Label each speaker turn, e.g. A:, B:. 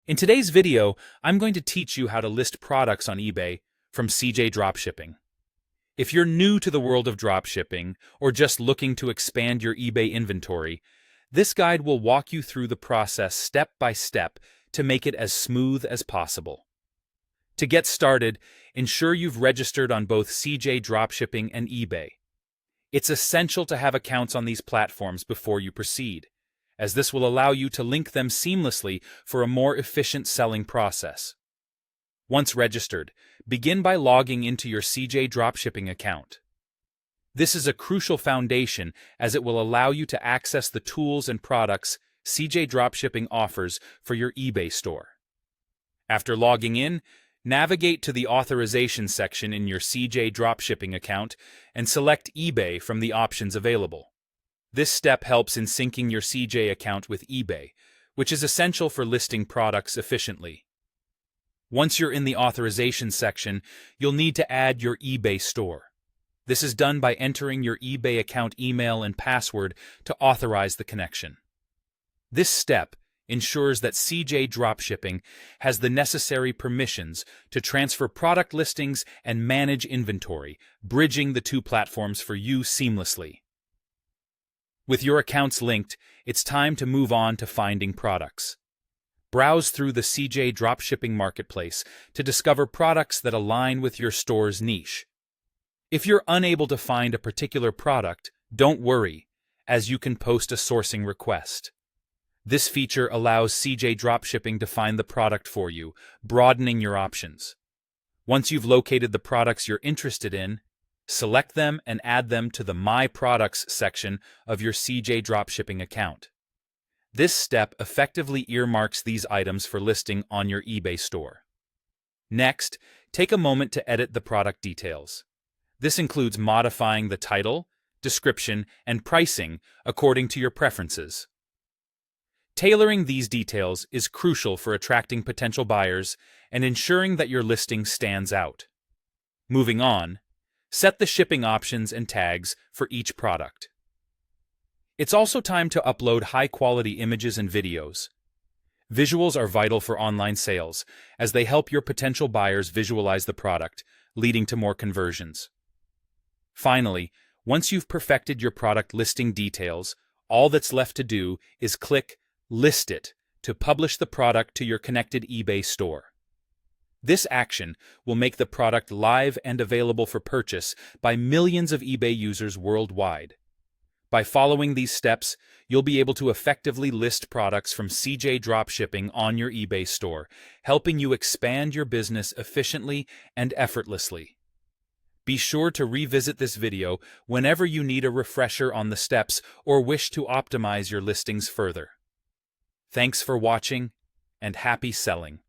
A: In today's video, I'm going to teach you how to list products on eBay from CJ Dropshipping. If you're new to the world of dropshipping or just looking to expand your eBay inventory, this guide will walk you through the process step by step to make it as smooth as possible. To get started, ensure you've registered on both CJ Dropshipping and eBay. It's essential to have accounts on these platforms before you proceed, as this will allow you to link them seamlessly for a more efficient selling process. Once registered, begin by logging into your CJ Dropshipping account. This is a crucial foundation as it will allow you to access the tools and products CJ Dropshipping offers for your eBay store. After logging in, navigate to the authorization section in your CJ Dropshipping account and select eBay from the options available. This step helps in syncing your CJ account with eBay, which is essential for listing products efficiently. Once you're in the authorization section, you'll need to add your eBay store. This is done by entering your eBay account email and password to authorize the connection. This step ensures that CJ Dropshipping has the necessary permissions to transfer product listings and manage inventory, bridging the two platforms for you seamlessly. With your accounts linked, it's time to move on to finding products. Browse through the CJ Dropshipping marketplace to discover products that align with your store's niche. If you're unable to find a particular product, don't worry, as you can post a sourcing request. This feature allows CJ Dropshipping to find the product for you, broadening your options. Once you've located the products you're interested in, select them and add them to the My Products section of your CJ Dropshipping account. This step effectively earmarks these items for listing on your eBay store. Next, take a moment to edit the product details. This includes modifying the title, description, and pricing according to your preferences. Tailoring these details is crucial for attracting potential buyers and ensuring that your listing stands out. Moving on, set the shipping options and tags for each product. It's also time to upload high-quality images and videos. Visuals are vital for online sales, as they help your potential buyers visualize the product, leading to more conversions. Finally, once you've perfected your product listing details, all that's left to do is click List It to publish the product to your connected eBay store. This action will make the product live and available for purchase by millions of eBay users worldwide. By following these steps, you'll be able to effectively list products from CJ Dropshipping on your eBay store, helping you expand your business efficiently and effortlessly. Be sure to revisit this video whenever you need a refresher on the steps or wish to optimize your listings further. Thanks for watching, and happy selling!